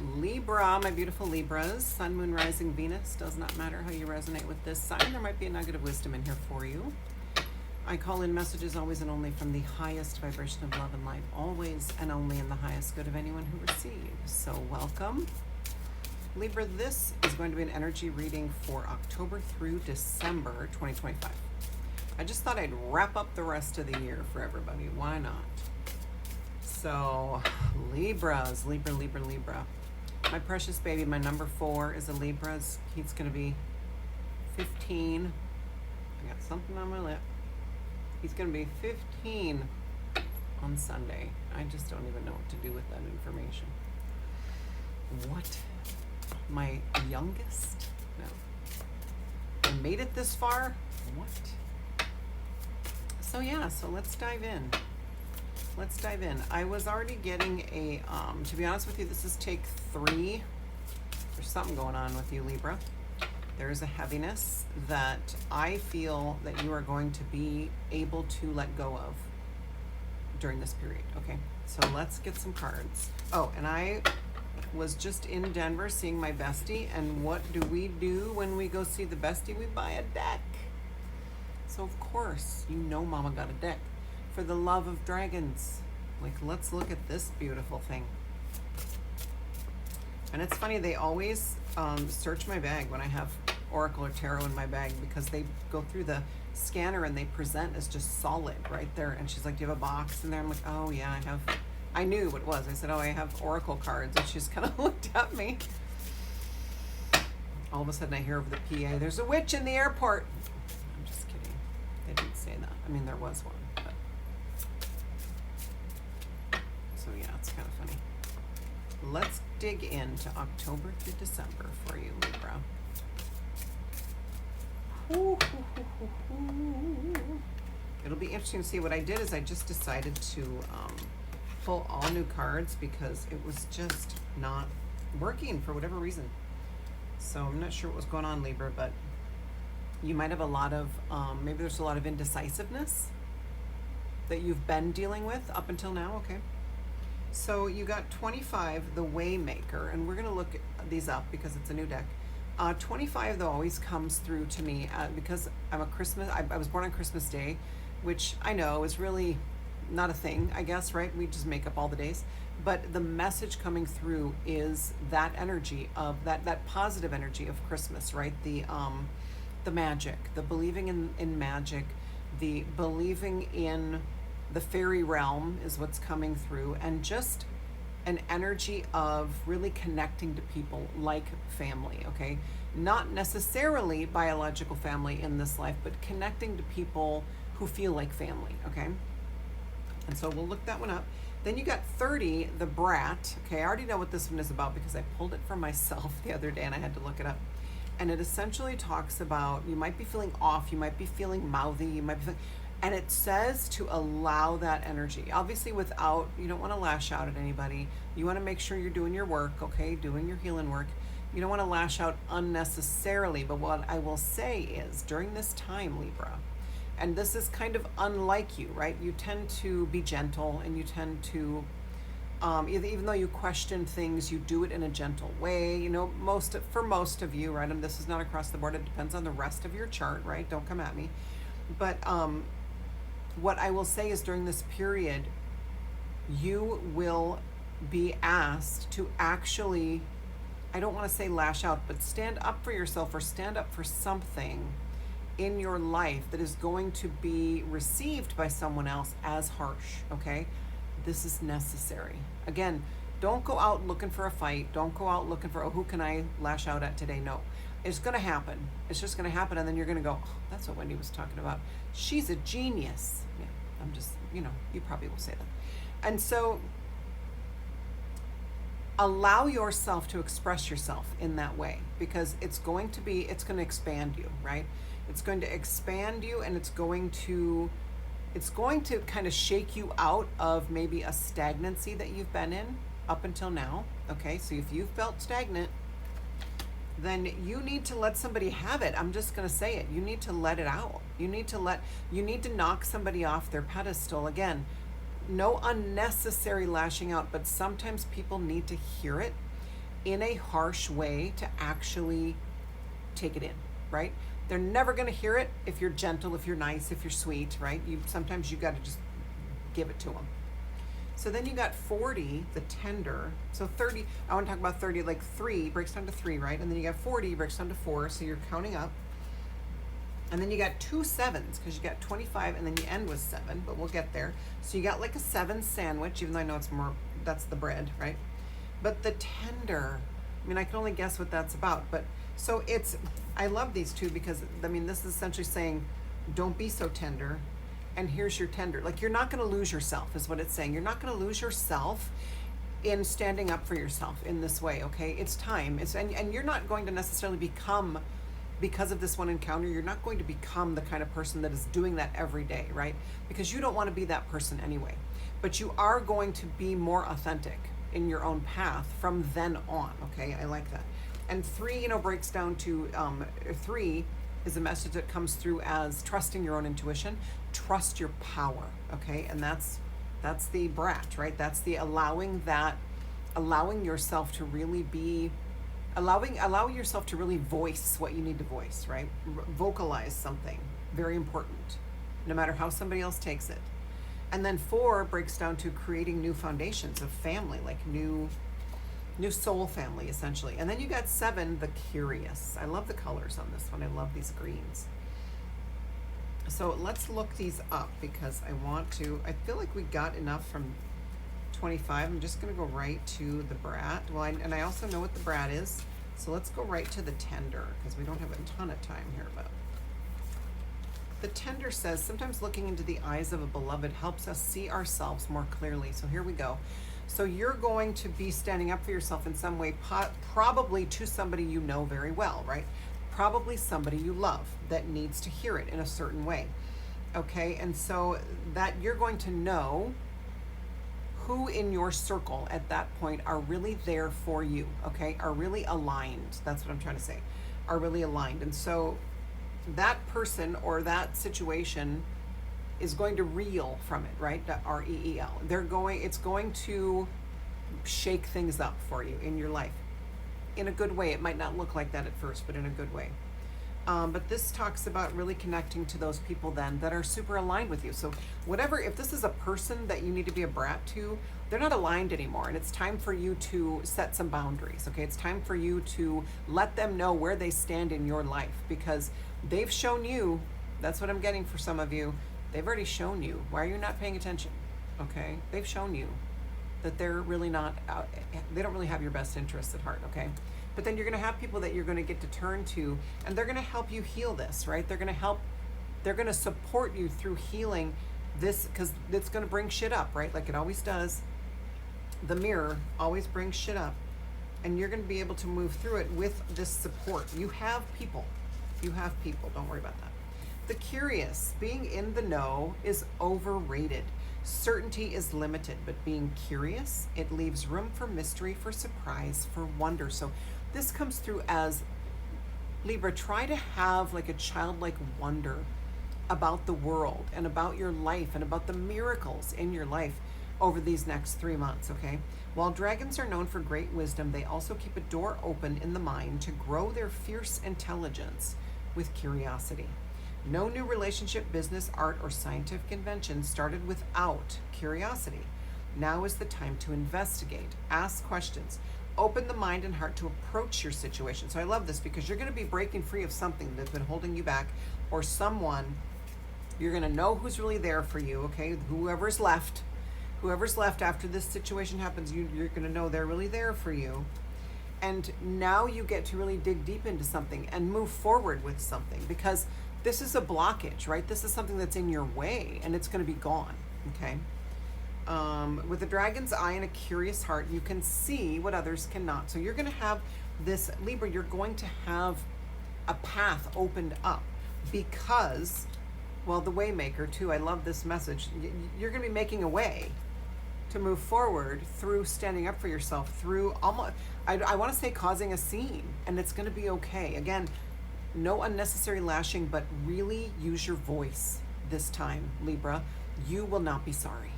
Libra, my beautiful Libras, Sun, Moon, Rising, Venus, does not matter how you resonate with this sign. There might be a nugget of wisdom in here for you. I call in messages always and only from the highest vibration of love and light, always and only in the highest good of anyone who receives. So welcome. Libra, this is going to be an energy reading for October through December 2025. I just thought I'd wrap up the rest of the year for everybody. Why not? So, Libras, Libra. My precious baby, my number 4 is a Libra. He's going to be 15. I got something on my lip. He's going to be 15 on Sunday. I just don't even know what to do with that information. What? My youngest? No. I made it this far? What? So yeah, so let's dive in. I was already getting a, to be honest with you, this is take 3. There's something going on with you, Libra. There is a heaviness that I feel that you are going to be able to let go of during this period, okay? So let's get some cards. Oh, and I was just in Denver seeing my bestie, and what do we do when we go see the bestie? We buy a deck. So of course, you know Mama got a deck. For the love of dragons. Like, let's look at this beautiful thing. And it's funny, they always search my bag when I have Oracle or Tarot in my bag, because they go through the scanner and they present as just solid right there. And she's like, do you have a box in there? I'm like, oh yeah, I have. I knew what it was. I said, oh, I have Oracle cards. And she's kind of looked at me. All of a sudden I hear over the PA, there's a witch in the airport. I'm just kidding. They didn't say that. I mean, there was one. So yeah, it's kind of funny. Let's dig into October through December for you, Libra. It'll be interesting to see. What I did is I just decided to pull all new cards because it was just not working for whatever reason. So I'm not sure what was going on, Libra, but you might have a lot of, maybe there's a lot of indecisiveness that you've been dealing with up until now, okay? So you got 25, the Waymaker, and we're going to look these up because it's a new deck. 25, though, always comes through to me because I'm I was born on Christmas Day, which I know is really not a thing, I guess, right? We just make up all the days. But the message coming through is that energy of that positive energy of Christmas, right? The magic, the believing in magic, the believing in the fairy realm is what's coming through, and just an energy of really connecting to people like family, okay? Not necessarily biological family in this life, but connecting to people who feel like family, okay? And so we'll look that one up. Then you got 30, the Brat. Okay, I already know what this one is about because I pulled it for myself the other day and I had to look it up. And it essentially talks about, you might be feeling off, you might be feeling mouthy, you might be feeling, and it says to allow that energy. Obviously without, you don't want to lash out at anybody. You want to make sure you're doing your work, okay? Doing your healing work. You don't want to lash out unnecessarily. But what I will say is, during this time, Libra, and this is kind of unlike you, right? You tend to be gentle, and you tend to, even though you question things, you do it in a gentle way. You know, for most of you, right? And this is not across the board. It depends on the rest of your chart, right? Don't come at me. But what I will say is, during this period, you will be asked to actually, I don't want to say lash out, but stand up for yourself or stand up for something in your life that is going to be received by someone else as harsh, okay? This is necessary. Again, don't go out looking for a fight. Don't go out looking for, oh, who can I lash out at today? No. It's going to happen. It's just going to happen, and then you're going to go, oh, that's what Wendy was talking about. She's a genius. Yeah, I'm just, you probably will say that. And so allow yourself to express yourself in that way, because it's going to expand you, right? It's going to expand you, and it's going to kind of shake you out of maybe a stagnancy that you've been in up until now, okay? So if you felt stagnant, then you need to let somebody have it. I'm just going to say it. You need to let it out. You need to knock somebody off their pedestal. Again, no unnecessary lashing out, but sometimes people need to hear it. in a harsh way to actually take it in, right? They're never going to hear it if you're gentle, if you're nice, if you're sweet, right? Sometimes you got to just give it to them. So then you got 40, the tender. So 30, I want to talk about 30, like 3 breaks down to 3, right? And then you got 40 breaks down to 4, so you're counting up. And then you got 2 7s because you got 25 and then you end with 7, but we'll get there. So you got like a 7 sandwich, even though I know it's more, that's the bread, right? But the tender, I mean, I can only guess what that's about. But so I love these two because, I mean, this is essentially saying, don't be so tender. And here's your tender. Like, you're not going to lose yourself is what it's saying. You're not going to lose yourself in standing up for yourself in this way, okay? It's time. And you're not going to necessarily become, because of this one encounter, you're not going to become the kind of person that is doing that every day, right? Because you don't want to be that person anyway. But you are going to be more authentic in your own path from then on, okay? I like that. And 3, breaks down to 3 is a message that comes through as trusting your own intuition, trust your power, okay? And that's the brat, right? That's the allowing yourself to really be, allowing yourself to really voice what you need to voice, right? Vocalize something, very important, no matter how somebody else takes it. And then 4 breaks down to creating new foundations of family, like new soul family, essentially. And then you got 7, the curious. I love the colors on this one. I love these greens. So let's look these up because I feel like we got enough from 25. I'm just going to go right to the brat. Well, and I also know what the brat is. So let's go right to the tender because we don't have a ton of time here. But the tender says, sometimes looking into the eyes of a beloved helps us see ourselves more clearly. So here we go. So you're going to be standing up for yourself in some way, probably to somebody you know very well, right? Probably somebody you love that needs to hear it in a certain way, okay? And so that you're going to know who in your circle at that point are really there for you, okay? Are really aligned. That's what I'm trying to say. Are really aligned. And so that person or that situation is going to reel from it, right? R-E-E-L. It's going to shake things up for you in your life in a good way. It might not look like that at first, but in a good way. But this talks about really connecting to those people then that are super aligned with you. So if this is a person that you need to be a brat to, they're not aligned anymore. And it's time for you to set some boundaries, okay? It's time for you to let them know where they stand in your life because they've shown you, that's what I'm getting for some of you, they've already shown you. Why are you not paying attention? Okay? They've shown you that they're really not out, they don't really have your best interests at heart, okay? But then you're going to have people that you're going to get to turn to, and they're going to help you heal this, right? They're going to support you through healing this because it's going to bring shit up, right? Like it always does. The mirror always brings shit up, and you're going to be able to move through it with this support. You have people. Don't worry about that. The curious, being in the know is overrated. Certainty is limited, but being curious, it leaves room for mystery, for surprise, for wonder. So this comes through as Libra, try to have like a childlike wonder about the world and about your life and about the miracles in your life over these next 3 months, okay? While dragons are known for great wisdom, they also keep a door open in the mind to grow their fierce intelligence with curiosity. No new relationship, business, art, or scientific invention started without curiosity. Now is the time to investigate, ask questions, open the mind and heart to approach your situation. So I love this because you're going to be breaking free of something that's been holding you back, or someone, you're going to know who's really there for you, okay? Whoever's left after this situation happens, you're going to know they're really there for you. And now you get to really dig deep into something and move forward with something because this is a blockage, right? This is something that's in your way and it's going to be gone, okay? With a dragon's eye and a curious heart, you can see what others cannot. So you're going to have this, Libra, you're going to have a path opened up because, well, the Waymaker too, I love this message. You're going to be making a way to move forward through standing up for yourself, through almost, I want to say causing a scene, and it's going to be okay. Again, no unnecessary lashing, but really use your voice this time, Libra. You will not be sorry.